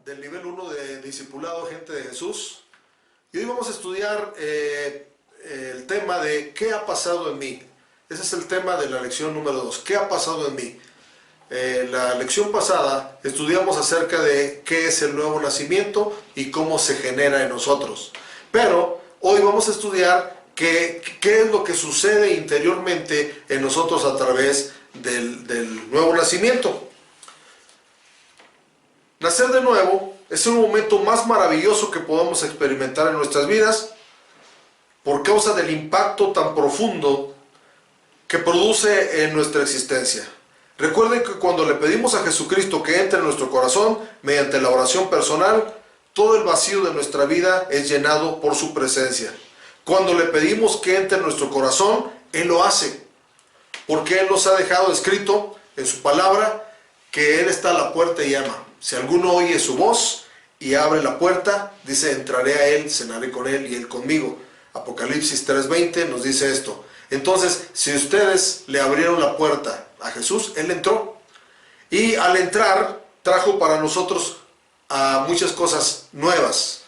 del nivel 1 de Discipulado Gente de Jesús. Y hoy vamos a estudiar el tema de ¿qué ha pasado en mí? Ese es el tema de la lección número 2. ¿Qué ha pasado en mí? La lección pasada estudiamos acerca de qué es el nuevo nacimiento y cómo se genera en nosotros. Pero hoy vamos a estudiar qué es lo que sucede interiormente en nosotros a través del nuevo nacimiento. Nacer de nuevo es el momento más maravilloso que podemos experimentar en nuestras vidas por causa del impacto tan profundo que produce en nuestra existencia. Recuerden que cuando le pedimos a Jesucristo que entre en nuestro corazón mediante la oración personal, todo el vacío de nuestra vida es llenado por su presencia. Cuando le pedimos que entre en nuestro corazón, Él lo hace, porque Él nos ha dejado escrito en su palabra que Él está a la puerta y llama. Si alguno oye su voz y abre la puerta, dice, entraré a Él, cenaré con Él y Él conmigo. Apocalipsis 3:20 nos dice esto. Entonces, si ustedes le abrieron la puerta a Jesús, Él entró. Y al entrar, trajo para nosotros muchas cosas nuevas.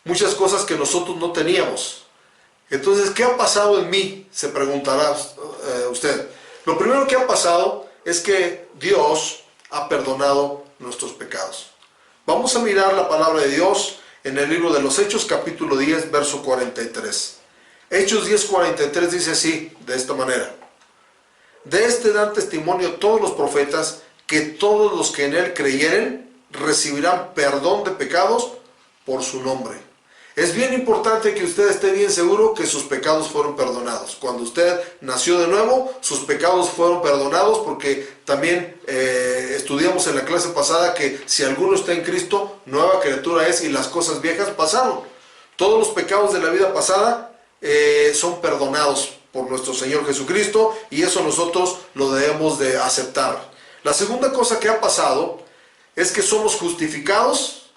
Muchas cosas que nosotros no teníamos. Entonces, ¿qué ha pasado en mí? Se preguntará usted. Lo primero que ha pasado es que Dios ha perdonado nuestros pecados. Vamos a mirar la palabra de Dios en el libro de los Hechos, capítulo 10, verso 43. Hechos 10:43 dice así, de esta manera. De este dan testimonio todos los profetas, que todos los que en él creyeren recibirán perdón de pecados por su nombre. Es bien importante que usted esté bien seguro que sus pecados fueron perdonados. Cuando usted nació de nuevo, sus pecados fueron perdonados, porque también estudiamos en la clase pasada que si alguno está en Cristo, nueva criatura es y las cosas viejas pasaron. Todos los pecados de la vida pasada son perdonados por nuestro Señor Jesucristo, y eso nosotros lo debemos de aceptar. La segunda cosa que ha pasado es que somos justificados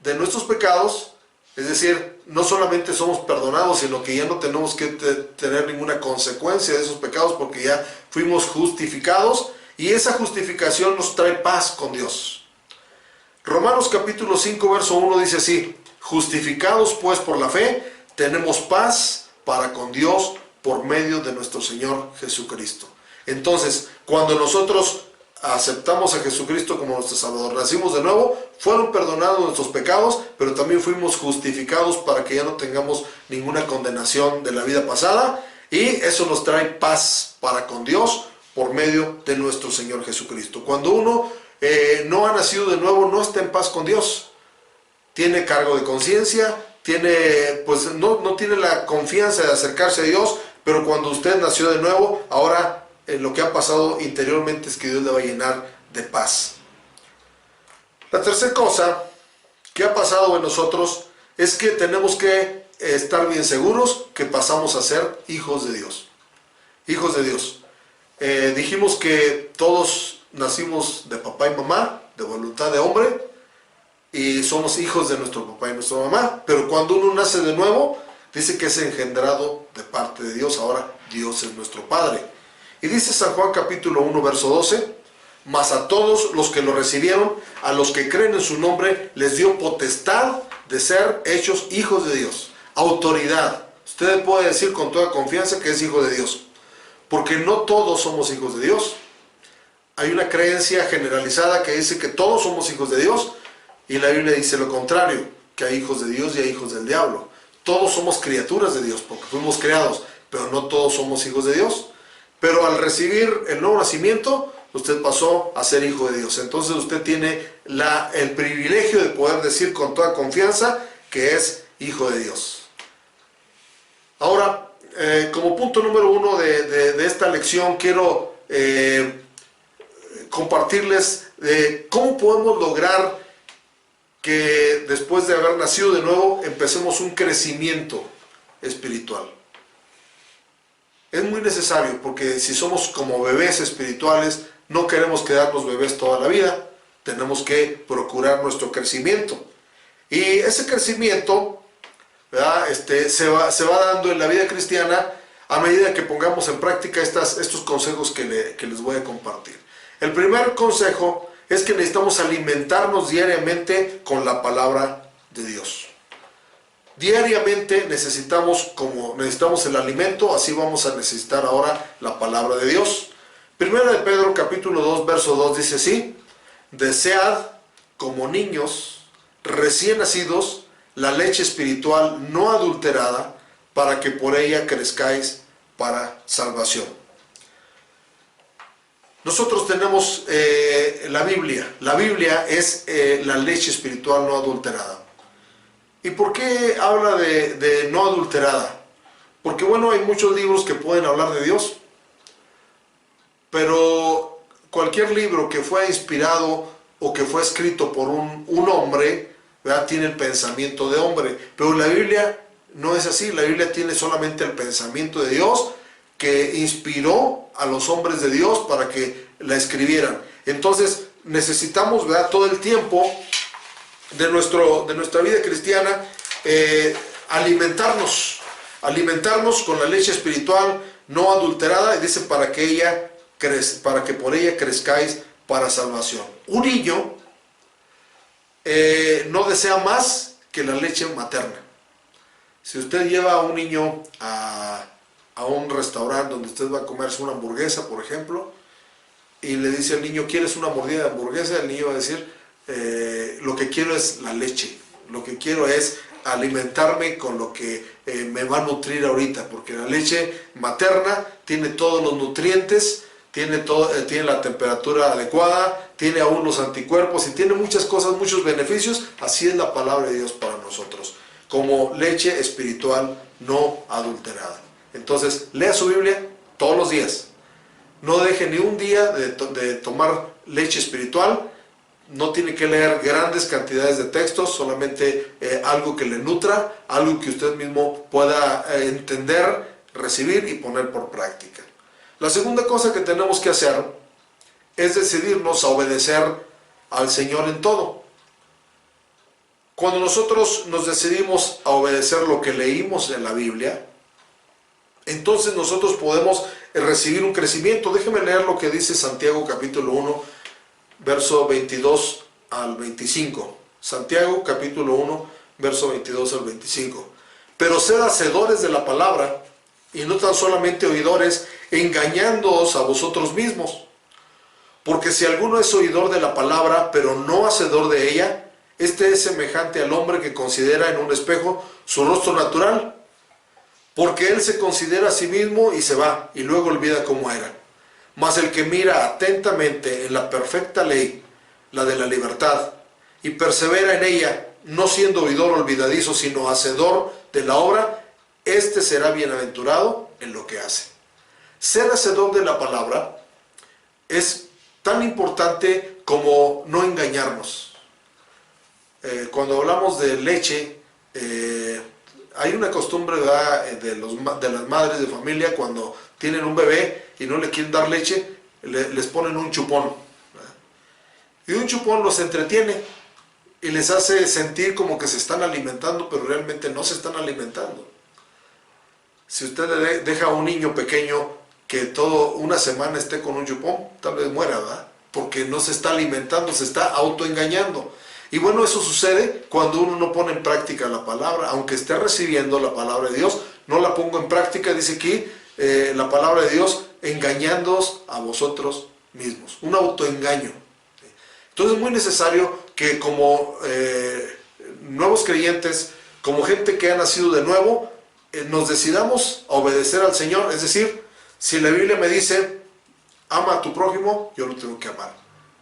de nuestros pecados. Es decir, no solamente somos perdonados, sino que ya no tenemos que tener ninguna consecuencia de esos pecados, porque ya fuimos justificados, y esa justificación nos trae paz con Dios. Romanos capítulo 5 verso 1 dice así: justificados pues por la fe, tenemos paz para con Dios por medio de nuestro Señor Jesucristo. Entonces, cuando nosotros aceptamos a Jesucristo como nuestro Salvador, nacimos de nuevo, fueron perdonados nuestros pecados, pero también fuimos justificados para que ya no tengamos ninguna condenación de la vida pasada, y eso nos trae paz para con Dios por medio de nuestro Señor Jesucristo. Cuando uno no ha nacido de nuevo, no está en paz con Dios, tiene cargo de conciencia, no tiene la confianza de acercarse a Dios, pero cuando usted nació de nuevo, ahora lo que ha pasado interiormente es que Dios le va a llenar de paz. La tercera cosa que ha pasado en nosotros es que tenemos que estar bien seguros que pasamos a ser hijos de Dios. Hijos de Dios. Dijimos que todos nacimos de papá y mamá, de voluntad de hombre, y somos hijos de nuestro papá y nuestra mamá. Pero cuando uno nace de nuevo, dice que es engendrado de parte de Dios. Ahora Dios es nuestro Padre. Y dice San Juan capítulo 1 verso 12, mas a todos los que lo recibieron, a los que creen en su nombre, les dio potestad de ser hechos hijos de Dios. Autoridad. Usted puede decir con toda confianza que es hijo de Dios, porque no todos somos hijos de Dios. Hay una creencia generalizada que dice que todos somos hijos de Dios, y la Biblia dice lo contrario, que hay hijos de Dios y hay hijos del diablo. Todos somos criaturas de Dios porque fuimos creados, pero no todos somos hijos de Dios. Pero al recibir el nuevo nacimiento, usted pasó a ser hijo de Dios. Entonces usted tiene el privilegio de poder decir con toda confianza que es hijo de Dios. Ahora, como punto número 1 de esta lección, quiero compartirles cómo podemos lograr que después de haber nacido de nuevo, empecemos un crecimiento espiritual. Es muy necesario, porque si somos como bebés espirituales, no queremos quedarnos bebés toda la vida. Tenemos que procurar nuestro crecimiento. Y ese crecimiento, ¿verdad? se va dando en la vida cristiana a medida que pongamos en práctica estos consejos que les voy a compartir. El primer consejo es que necesitamos alimentarnos diariamente con la palabra de Dios. Diariamente necesitamos el alimento, así vamos a necesitar ahora la palabra de Dios. Primera de Pedro capítulo 2 verso 2 dice así: desead como niños recién nacidos la leche espiritual no adulterada, para que por ella crezcáis para salvación. Nosotros tenemos la Biblia. La Biblia es la leche espiritual no adulterada. ¿Y por qué habla de no adulterada? Porque bueno, hay muchos libros que pueden hablar de Dios, pero cualquier libro que fue inspirado o que fue escrito por un hombre, ¿verdad?, tiene el pensamiento de hombre. Pero la Biblia no es así. La Biblia tiene solamente el pensamiento de Dios, que inspiró a los hombres de Dios para que la escribieran. Entonces necesitamos, ¿verdad?, todo el tiempo de nuestra vida cristiana alimentarnos con la leche espiritual no adulterada, y dice para que por ella crezcáis para salvación. Un niño no desea más que la leche materna. Si usted lleva a un niño a un restaurante donde usted va a comerse una hamburguesa, por ejemplo, y le dice al niño, ¿quieres una mordida de hamburguesa? El niño va a decir, lo que quiero es la leche, lo que quiero es alimentarme con lo que me va a nutrir ahorita, porque la leche materna tiene todos los nutrientes, tiene la temperatura adecuada, tiene aún los anticuerpos y tiene muchas cosas, muchos beneficios. Así es la palabra de Dios para nosotros, como leche espiritual no adulterada. Entonces, lea su Biblia todos los días. No deje ni un día de tomar leche espiritual. No tiene que leer grandes cantidades de textos, solamente algo que le nutra, algo que usted mismo pueda entender, recibir y poner por práctica. La segunda cosa que tenemos que hacer es decidirnos a obedecer al Señor en todo. Cuando nosotros nos decidimos a obedecer lo que leímos en la Biblia, entonces nosotros podemos recibir un crecimiento. Déjeme leer lo que dice Santiago capítulo 1, verso 22 al 25. Santiago capítulo 1, verso 22 al 25. Pero sed hacedores de la palabra, y no tan solamente oidores, engañándoos a vosotros mismos. Porque si alguno es oidor de la palabra, pero no hacedor de ella, este es semejante al hombre que considera en un espejo su rostro natural, porque él se considera a sí mismo y se va, y luego olvida cómo era. Mas el que mira atentamente en la perfecta ley, la de la libertad, y persevera en ella, no siendo oidor olvidadizo, sino hacedor de la obra, este será bienaventurado en lo que hace. Ser hacedor de la palabra es tan importante como no engañarnos. Cuando hablamos de leche, hay una costumbre, ¿verdad?, de las madres de familia, cuando tienen un bebé y no le quieren dar leche, les ponen un chupón, ¿verdad? Y un chupón los entretiene y les hace sentir como que se están alimentando, pero realmente no se están alimentando. Si usted le deja a un niño pequeño que toda una semana esté con un chupón, tal vez muera, ¿verdad?, porque no se está alimentando, se está autoengañando. Y bueno, eso sucede cuando uno no pone en práctica la palabra. Aunque esté recibiendo la palabra de Dios, no la pongo en práctica, dice aquí la palabra de Dios, engañándoos a vosotros mismos. Un autoengaño. Entonces es muy necesario que como nuevos creyentes, como gente que ha nacido de nuevo, nos decidamos a obedecer al Señor. Es decir, si la Biblia me dice, ama a tu prójimo, yo lo tengo que amar.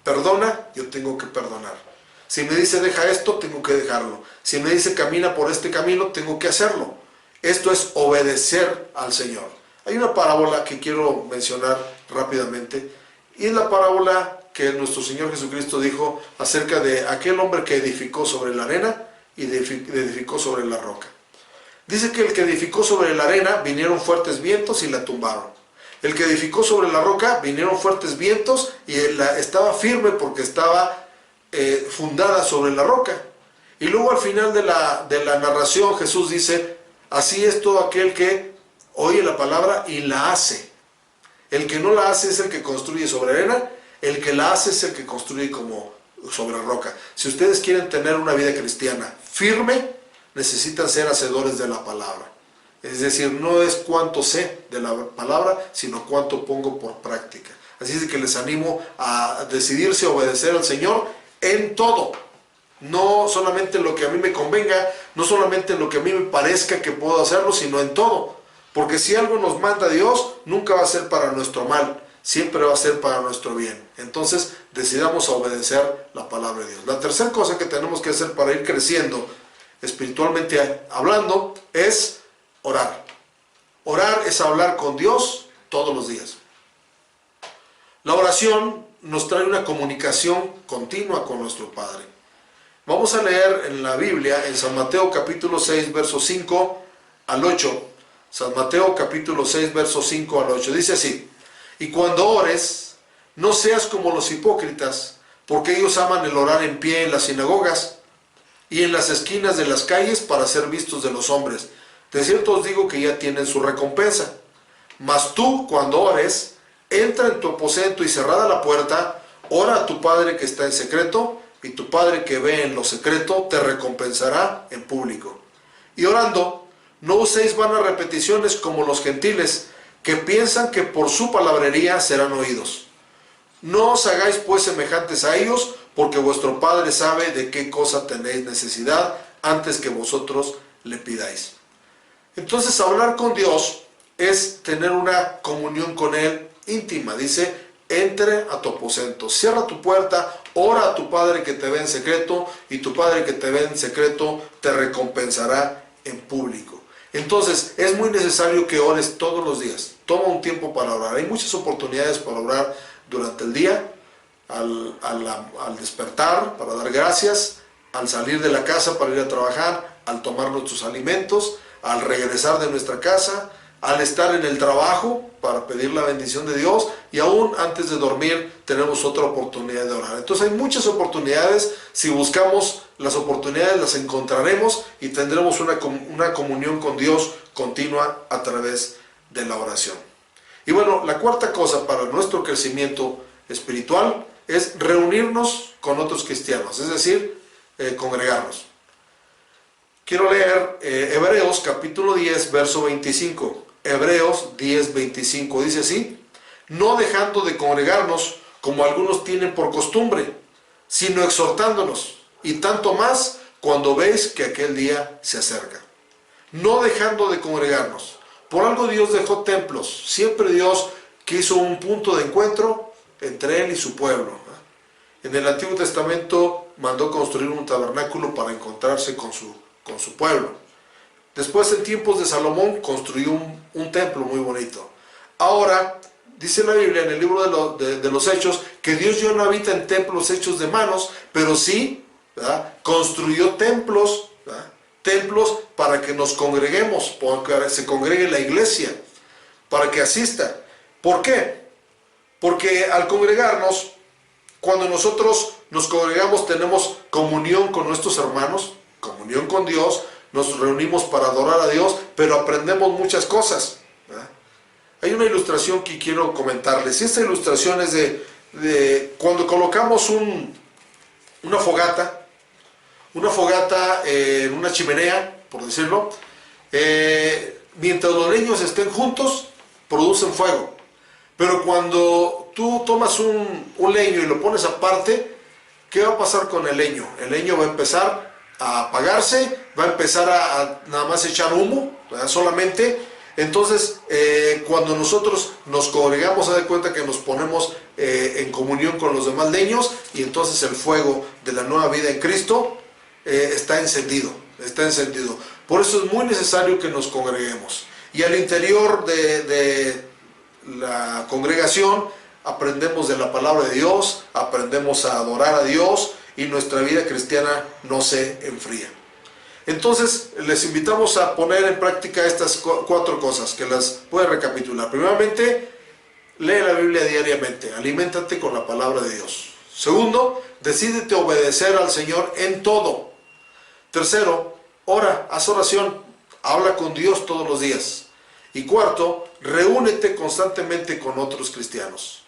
Perdona, yo tengo que perdonar. Si me dice deja esto, tengo que dejarlo. Si me dice camina por este camino, tengo que hacerlo. Esto es obedecer al Señor. Hay una parábola que quiero mencionar rápidamente, y es la parábola que nuestro Señor Jesucristo dijo acerca de aquel hombre que edificó sobre la arena y edificó sobre la roca. Dice que el que edificó sobre la arena vinieron fuertes vientos y la tumbaron. El que edificó sobre la roca vinieron fuertes vientos y estaba firme porque estaba fundada sobre la roca. Y luego al final de la narración Jesús dice, así es todo aquel que oye la palabra y la hace. El que no la hace es el que construye sobre arena, El que la hace es el que construye como sobre roca. Si ustedes quieren tener una vida cristiana firme, necesitan ser hacedores de la palabra. Es decir, no es cuánto sé de la palabra, sino cuánto pongo por práctica. Así es que les animo a decidirse a obedecer al Señor en todo. No solamente en lo que a mí me convenga, no solamente en lo que a mí me parezca que puedo hacerlo, sino en todo. Porque si algo nos manda Dios, nunca va a ser para nuestro mal, siempre va a ser para nuestro bien. Entonces, decidamos obedecer la palabra de Dios. La tercera cosa que tenemos que hacer para ir creciendo espiritualmente hablando es orar. Orar es hablar con Dios todos los días. La oración nos trae una comunicación continua con nuestro Padre. Vamos a leer en la Biblia, en San Mateo capítulo 6, versos 5 al 8. San Mateo capítulo 6, versos 5 al 8. Dice así: y cuando ores, no seas como los hipócritas, porque ellos aman el orar en pie en las sinagogas y en las esquinas de las calles para ser vistos de los hombres. De cierto os digo que ya tienen su recompensa. Mas tú, cuando ores, entra en tu aposento y cerrada la puerta, ora a tu Padre que está en secreto, y tu Padre que ve en lo secreto te recompensará en público. Y orando, no uséis vanas repeticiones como los gentiles, que piensan que por su palabrería serán oídos. No os hagáis pues semejantes a ellos, porque vuestro Padre sabe de qué cosa tenéis necesidad antes que vosotros le pidáis. Entonces, hablar con Dios es tener una comunión con Él íntima. Dice: entre a tu aposento, cierra tu puerta, ora a tu Padre que te ve en secreto, y tu Padre que te ve en secreto te recompensará en público. Entonces, es muy necesario que ores todos los días. Toma un tiempo para orar. Hay muchas oportunidades para orar durante el día, al despertar, para dar gracias, al salir de la casa para ir a trabajar, al tomar nuestros alimentos, al regresar de nuestra casa, al estar en el trabajo para pedir la bendición de Dios, y aún antes de dormir tenemos otra oportunidad de orar. Entonces hay muchas oportunidades. Si buscamos las oportunidades, las encontraremos y tendremos una comunión con Dios continua a través de la oración. Y bueno, la cuarta cosa para nuestro crecimiento espiritual es reunirnos con otros cristianos, es decir, congregarnos. Quiero leer Hebreos capítulo 10, verso 25. Hebreos 10, 25. Dice así: no dejando de congregarnos como algunos tienen por costumbre, sino exhortándonos, y tanto más cuando veis que aquel día se acerca. No dejando de congregarnos. Por algo Dios dejó templos. Siempre Dios quiso un punto de encuentro entre Él y su pueblo. En el Antiguo Testamento mandó construir un tabernáculo para encontrarse con su pueblo. Después, en tiempos de Salomón, construyó un templo muy bonito. Ahora, dice la Biblia en el libro de los Hechos, que Dios ya no habita en templos hechos de manos, pero sí, ¿verdad?, construyó templos, ¿verdad?, templos para que nos congreguemos, para que se congregue la iglesia, para que asista. ¿Por qué? Porque al congregarnos, cuando nosotros nos congregamos, tenemos comunión con nuestros hermanos, comunión con Dios, nos reunimos para adorar a Dios, pero aprendemos muchas cosas, ¿verdad? Hay una ilustración que quiero comentarles, y esta ilustración es de cuando colocamos una fogata en una chimenea, por decirlo, mientras los leños estén juntos, producen fuego. Pero cuando tú tomas un leño y lo pones aparte, ¿qué va a pasar con el leño? El leño va a empezar a apagarse, va a empezar a nada más echar humo, ¿verdad?, solamente. Entonces, cuando nosotros nos congregamos, haz de cuenta que nos ponemos en comunión con los demás leños, y entonces el fuego de la nueva vida en Cristo está encendido. Por eso es muy necesario que nos congreguemos. Y al interior de la congregación aprendemos de la palabra de Dios, aprendemos a adorar a Dios, y nuestra vida cristiana no se enfría. Entonces, les invitamos a poner en práctica estas cuatro cosas, que las puedes recapitular. Primeramente, lee la Biblia diariamente, aliméntate con la palabra de Dios. Segundo, decídete a obedecer al Señor en todo. Tercero, ora, haz oración, habla con Dios todos los días. Y cuarto, reúnete constantemente con otros cristianos.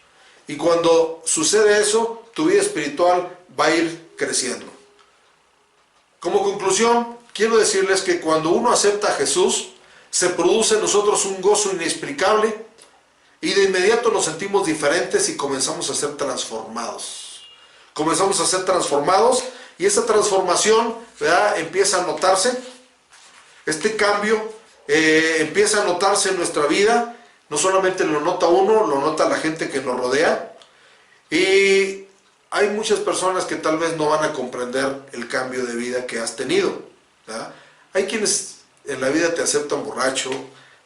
Y cuando sucede eso, tu vida espiritual va a ir creciendo. Como conclusión, quiero decirles que cuando uno acepta a Jesús, se produce en nosotros un gozo inexplicable y de inmediato nos sentimos diferentes y comenzamos a ser transformados. Comenzamos a ser transformados y esa transformación, ¿verdad?, empieza a notarse. Este cambio empieza a notarse en nuestra vida. No solamente lo nota uno, lo nota la gente que nos rodea. Y hay muchas personas que tal vez no van a comprender el cambio de vida que has tenido, ¿verdad? Hay quienes en la vida te aceptan borracho,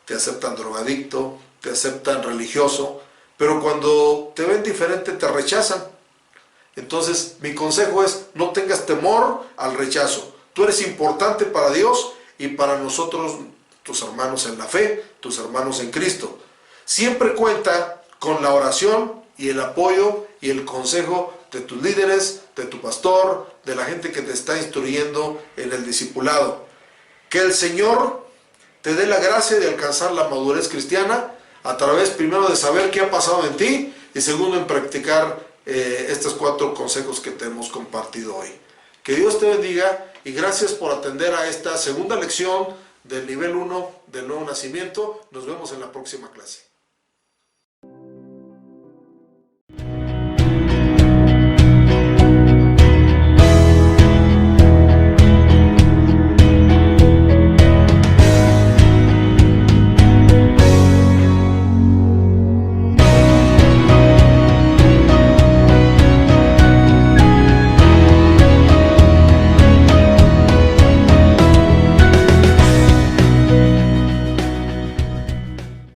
te aceptan drogadicto, te aceptan religioso, pero cuando te ven diferente te rechazan. Entonces mi consejo es: no tengas temor al rechazo. Tú eres importante para Dios y para nosotros, tus hermanos en la fe, tus hermanos en Cristo. Siempre cuenta con la oración y el apoyo y el consejo de tus líderes, de tu pastor, de la gente que te está instruyendo en el discipulado. Que el Señor te dé la gracia de alcanzar la madurez cristiana a través, primero, de saber qué ha pasado en ti y segundo, en practicar estos 4 consejos que te hemos compartido hoy. Que Dios te bendiga y gracias por atender a esta segunda lección del nivel 1 del nuevo nacimiento. Nos vemos en la próxima clase.